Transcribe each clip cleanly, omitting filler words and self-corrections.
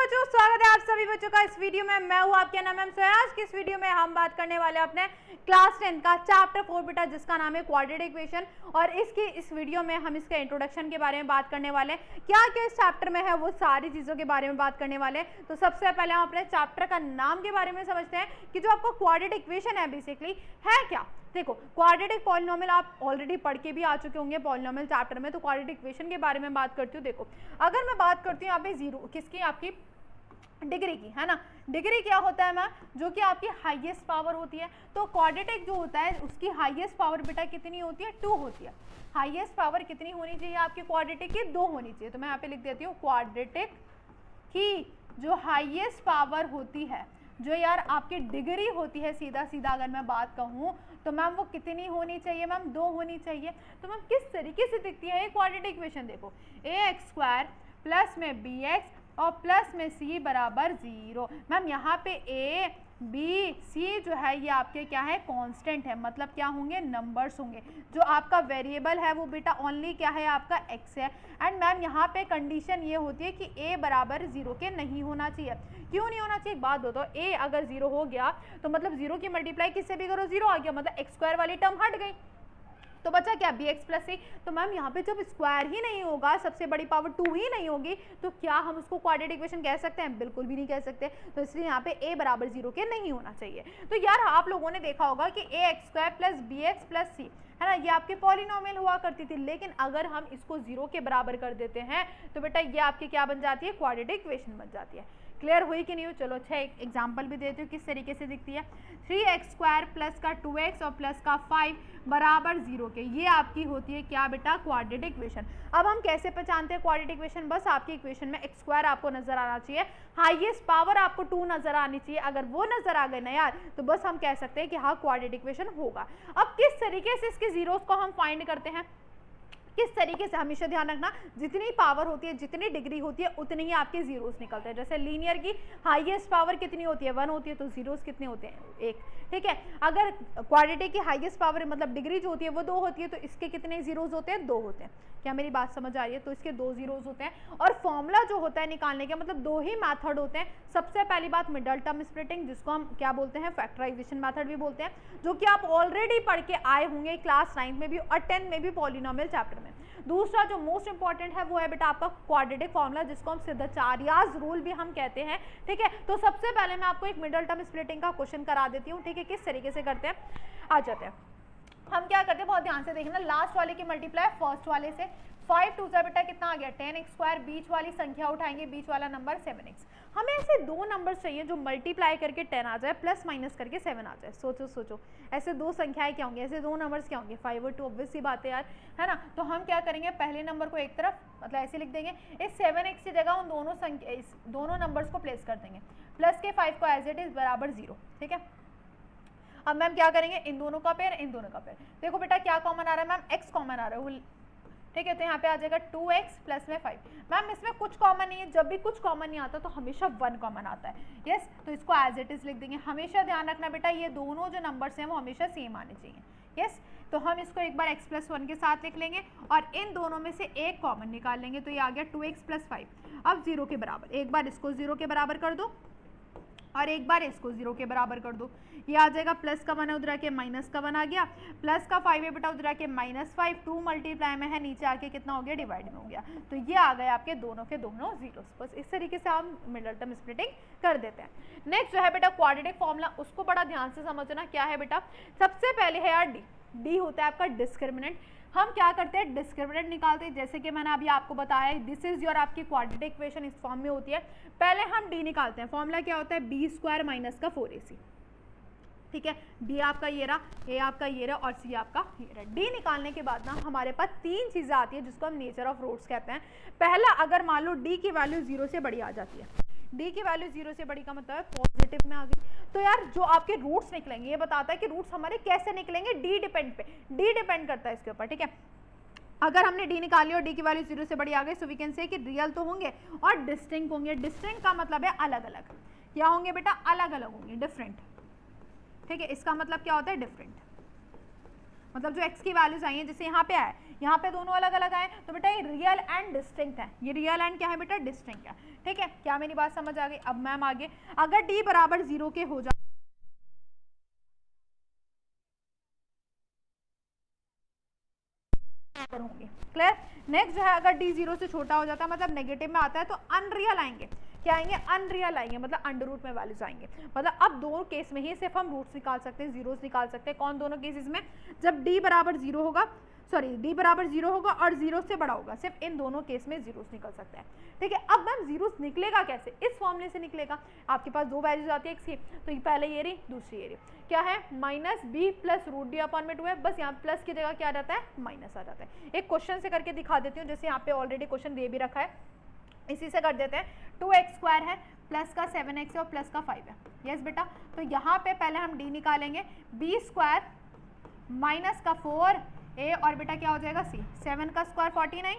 बच्चों, स्वागत है आप सभी बच्चों का इस वीडियो में। मैं हूँ आपके नाम है आज की इस वीडियो में हम बात करने वाले हैं अपने क्लास 10 का चैप्टर 4 बेटा, जिसका नाम है क्वाड्रेटिक इक्वेशन। और इस वीडियो में हम इसके इंट्रोडक्शन के बारे में बात करने वाले हैं। क्या क्या इस चैप्टर में है वो सारी चीज़ों के बारे में बात करने वाले हैं। तो सबसे पहले हम अपने चैप्टर का नाम के बारे में समझते हैं कि जो आपको क्वाड्रेटिक इक्वेशन है बेसिकली है क्या। देखो, क्वाड्रेटिक पॉलिनोमियल आप ऑलरेडी पढ़ के भी आ चुके होंगे पॉलिनोमियल चैप्टर में। तो क्वाड्रेटिक इक्वेशन के बारे में बात करती हूँ। देखो, अगर मैं बात करती हूँ यहाँ पे जीरो किसकी, आपकी डिग्री की, है ना। डिग्री क्या होता है मैम, जो कि आपकी हाईएस्ट पावर होती है। तो क्वाड्रेटिक जो होता है उसकी हाईएस्ट पावर बेटा कितनी होती है, 2 होती है। हाईएस्ट पावर कितनी होनी चाहिए आपकी क्वाड्रेटिक की, 2 होनी चाहिए। तो मैं यहाँ पे लिख देती हूँ क्वाड्रेटिक की जो हाईएस्ट पावर होती है, जो यार आपकी डिग्री होती है, सीधा सीधा अगर मैं बात कहूँ तो मैम वो कितनी होनी चाहिए मैम, 2 होनी चाहिए। तो मैम किस तरीके से दिखती है ये क्वाड्रेटिक इक्वेशन, देखो ax² प्लस में bx और प्लस में c बराबर 0। मैम यहाँ पे a b c जो है ये आपके क्या है, कांस्टेंट है, मतलब क्या होंगे, नंबर्स होंगे। जो आपका वेरिएबल है वो बेटा ओनली क्या है, आपका x है। एंड मैम यहाँ पे कंडीशन ये होती है कि a बराबर 0 के नहीं होना चाहिए। क्यों नहीं होना चाहिए, एक बात बताओ, a अगर 0 हो गया तो मतलब 0 की मल्टीप्लाई किससे भी करो 0 आ गया, मतलब x² वाली टर्म हट गई। तो बचा क्या, bx प्लस c। तो मैम यहाँ पे जब स्क्वायर ही नहीं होगा, सबसे बड़ी पावर 2 ही नहीं होगी, तो क्या हम उसको क्वाड्रेटिक इक्वेशन कह सकते हैं, बिल्कुल भी नहीं कह सकते। तो इसलिए यहाँ पे a बराबर 0 के नहीं होना चाहिए। तो यार आप लोगों ने देखा होगा कि ax² plus bx plus c, है ना, ये आपके पॉलिनोमियल हुआ करती थी। लेकिन अगर हम इसको 0 के बराबर कर देते हैं तो बेटा ये आपकी क्या बन जाती है, क्वाड्रेटिक इक्वेशन बन जाती है। क्लियर हुई कि नहीं हुई। चलो अच्छा एक एग्जांपल भी देती हूँ किस तरीके से दिखती है। 3x² प्लस का 2x और प्लस का 5 बराबर 0 के, ये आपकी होती है क्या बेटा, क्वाड्रेटिक इक्वेशन। अब हम कैसे पहचानते हैं क्वाड्रेटिक इक्वेशन, बस आपकी इक्वेशन में x² आपको नजर आना चाहिए, हाईएस्ट पावर आपको 2 नजर आनी चाहिए। अगर वो नजर आ गए ना यार, तो बस हम कह सकते हैं कि हाँ क्वाड्रेटिक इक्वेशन होगा। अब किस तरीके से इसके जीरोस को हम फाइंड करते हैं, किस तरीके से, हमेशा ध्यान रखना, जितनी पावर होती है, जितनी डिग्री होती है, उतनी ही आपके जीरोस निकलते हैं। जैसे लीनियर की हाईएस्ट पावर कितनी होती है, 1 होती है, तो जीरोस कितने होते हैं, 1। ठीक है, अगर क्वाड्रेटिक की हाईएस्ट पावर मतलब डिग्री जो होती है वो 2 होती है, तो इसके कितने जीरोस होते हैं, 2 होते हैं। क्या मेरी बात समझ आ रही है। तो इसके 2 जीरोस होते हैं। और फॉर्मूला जो होता है निकालने का, मतलब 2 ही मेथड होते हैं। सबसे पहली बात मिडल टर्म स्प्लिटिंग, जिसको हम क्या बोलते हैं, फैक्टराइजेशन मेथड भी बोलते हैं, जो कि आप ऑलरेडी पढ़ के आए होंगे क्लास 9 में भी और 10 में भी पॉलिनोमियल चैप्टर में। दूसरा जो मोस्ट इंपॉर्टेंट है वो है बेटा आपका क्वाड्रेटिक फॉर्मूला, जिसको हम सिद्धाचार्याज रूल भी हम कहते हैं। ठीक है, तो सबसे पहले मैं आपको एक मिडल टर्म स्प्लिटिंग का क्वेश्चन करा देती हूँ। ठीक है, किस तरीके से करते हैं, आ जाते हैं। हम क्या करते हैं, बहुत ध्यान से देखना, लास्ट वाले की मल्टीप्लाई फर्स्ट वाले से। 5 2 बेटा कितना आ गया, 10x², बीच वाली संख्या उठाएंगे, बीच वाला नंबर 7x। हमें ऐसे 2 नंबर्स चाहिए जो मल्टीप्लाई करके 10 आ जाए, प्लस माइनस करके 7 आ जाए। सोचो सोचो, ऐसे 2 संख्याएं क्या होंगी, ऐसे 2 नंबर्स क्या होंगे, 5 और 2, ऑब्वियस सी बात है यार, है ना। तो हम क्या करेंगे, पहले नंबर को एक तरफ, मतलब ऐसे लिख देंगे, इस 7x की जगह उन दोनों संख्या, इस दोनों नंबर्स को प्लेस कर देंगे, प्लस के 5 को एज इट इज बराबर 0। ठीक है, अब मैम क्या करेंगे, इन दोनों का पेयर, इन दोनों का पेयर। देखो बेटा क्या कॉमन आ रहा है मैम, x कॉमन आ रहा है। ठीक है, तो यहाँ पे आ जाएगा 2x प्लस में 5। मैम इसमें कुछ कॉमन नहीं है, जब भी कुछ कॉमन नहीं आता तो हमेशा 1 कॉमन आता है। यस, तो इसको एज इट इज लिख देंगे। हमेशा ध्यान रखना बेटा, ये दोनों जो नंबर्स हैं वो हमेशा सेम आने चाहिए। यस, तो हम इसको एक बार x प्लस 1 के साथ लिख लेंगे और इन दोनों में से एक कॉमन निकाल लेंगे, तो ये आ गया 2x प्लस 5। अब 0 के बराबर, एक बार इसको 0 के बराबर कर दो और एक बार इसको 0 के बराबर कर दो। ये आ जाएगा, प्लस का 1 है उधर आके माइनस का 1 आ गया, प्लस का 5 है बेटा उधर आके -5, 2 मल्टीप्लाई में है, नीचे आके कितना हो गया, डिवाइड में हो गया। तो ये आ गए आपके दोनों के दोनों जीरोस। बस इस तरीके से हम मिडल टर्म स्प्लिटिंग कर देते हैं। नेक्स्ट जो है बेटा क्वाड्रेटिक फॉर्मूला, उसको बड़ा ध्यान से समझना। क्या है बेटा, सबसे पहले है यार डी होता है आपका डिस्क्रिमिनेंट। हम क्या करते हैं, डिस्क्रिमिनेंट निकालते हैं। जैसे कि मैंने अभी आपको बताया, दिस इज योर आपकी क्वाड्रेटिक इक्वेशन, इस फॉर्म में होती है। पहले हम डी निकालते हैं। फॉर्मूला क्या होता है, b² माइनस का 4ac। ठीक है, b आपका ये रहा, a आपका ये रहा और c आपका ये रहा। डी निकालने के बाद ना हमारे पास 3 चीज़ें आती है जिसको हम नेचर ऑफ रूट्स कहते हैं। पहला, अगर मान लो d की वैल्यू 0 से बड़ी आ जाती है, d की वैल्यू 0 से बड़ी का मतलब है पॉजिटिव में आ गई, तो यार जो आपके रूट्स निकलेंगे, ये बताता है कि रूट्स हमारे कैसे निकलेंगे, डी डिपेंड करता है इसके ऊपर। ठीक है, अगर हमने डी निकाली और डी की वैल्यू 0 से बड़ी आ गई, सो वी कैन से कि रियल तो होंगे और डिस्टिंक्ट होंगे। डिस्टिंक्ट का मतलब है अलग अलग। क्या होंगे बेटा, अलग अलग होंगे, डिफरेंट। ठीक है, इसका मतलब क्या होता है, डिफरेंट। मतलब जो x की वैल्यूज आई हैं, जैसे यहाँ पे आया यहाँ पे दोनों अलग अलग आए, तो बेटा ये रियल एंड डिस्टिंक्ट है, ये रियल एंड क्या है बेटा, डिस्टिंक्ट है। ठीक है, क्या मेरी बात समझ आ गई? अब मैम आगे, अगर डी बराबर 0 के हो जाए होंगे, क्लियर। नेक्स्ट जो है, अगर डी 0 से छोटा हो जाता है, मतलब नेगेटिव में आता है, तो अनरियल आएंगे। क्या आएंगे? अनरियल आएंगे, मतलब अंडर रूट में वैल्यूज आएंगे। मतलब अब दोनों केस में ही सिर्फ हम रूट्स निकाल सकते हैं, जीरोस निकाल सकते हैं। कौन दोनों केसेस में? जब डी बराबर 0 होगा, सॉरी डी बराबर 0 होगा और 0 से बड़ा होगा, सिर्फ इन दोनों केस में जीरोस निकल सकता है। ठीक है, अब मैम जीरोस निकलेगा कैसे? इस फॉर्मूले से निकलेगा। आपके पास दो वैल्यूज आती है एक्स की, तो ये पहले ये रही, दूसरी ये रही, क्या है? Minus B plus root D upon में 2 है, बस यहाँ प्लस की जगह क्या आ जाता है? माइनस आ जाता है। एक क्वेश्चन से करके दिखा देती हूँ, जैसे यहाँ पे ऑलरेडी क्वेश्चन दे भी रखा है, इसी से कर देते हैं। 2x² है, प्लस का 7x है और प्लस का 5 है। यस बेटा, तो यहाँ पे पहले हम d निकालेंगे, b² माइनस का 4a और बेटा क्या हो जाएगा c, 7 का स्क्वायर 49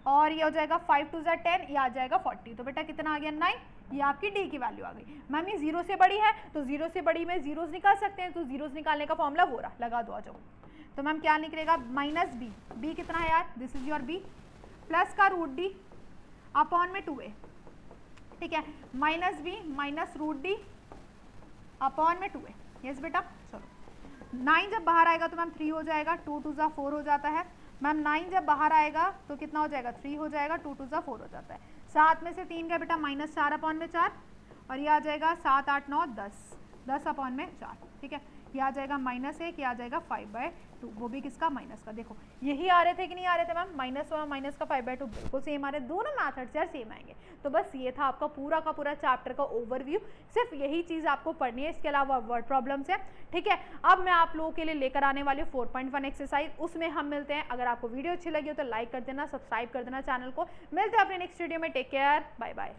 और ये हो जाएगा 5 2 10, ये आ जाएगा 40। तो बेटा कितना आ गया? 9। ये आपकी d की वैल्यू आ गई। मैम ये 0 से बड़ी है, तो 0 से बड़ी में जीरोस निकाल सकते हैं, तो जीरोस निकालने का फॉर्मूला वो रहा, लगा दो आ जाओ। तो मैम क्या निकलेगा? माइनस b कितना है यार? This is your b, plus का रूट d अपॉन में 2a। ठीक है, minus B minus root D upon में 2a। यस बेटा, चलो 9 जब बाहर आएगा तो मैम 3 हो जाएगा, 2 2 4 हो जाता है। मैम 9 जब बाहर आएगा तो कितना हो जाएगा? 3 हो जाएगा, 2 2 4 हो जाता है। 7 में से 3 का बेटा -4 अपॉन में 4 और ये आ जाएगा 7 8 9 10 अपॉन में 4। ठीक है, ये आ जाएगा -1, ये आ जाएगा 5/2, वो भी किसका? माइनस का। देखो यही आ रहे थे कि नहीं आ रहे थे मैम? -1 और माइनस का 5/2 बिल्कुल सेम आ रहे, दोनों मैथड्स यार सेम आएंगे। तो बस ये था आपका पूरा का पूरा चैप्टर का ओवरव्यू, सिर्फ यही चीज़ आपको पढ़नी है, इसके अलावा वर्ड प्रॉब्लम्स है। ठीक है, अब मैं आप लोगों के लिए लेकर आने वाली 4.1 एक्सरसाइज, उसमें हम मिलते हैं। अगर आपको वीडियो अच्छी लगी हो तो लाइक कर देना, सब्सक्राइब कर देना चैनल को। मिलते हैं अपने नेक्स्ट वीडियो में, टेक केयर, बाय बाय।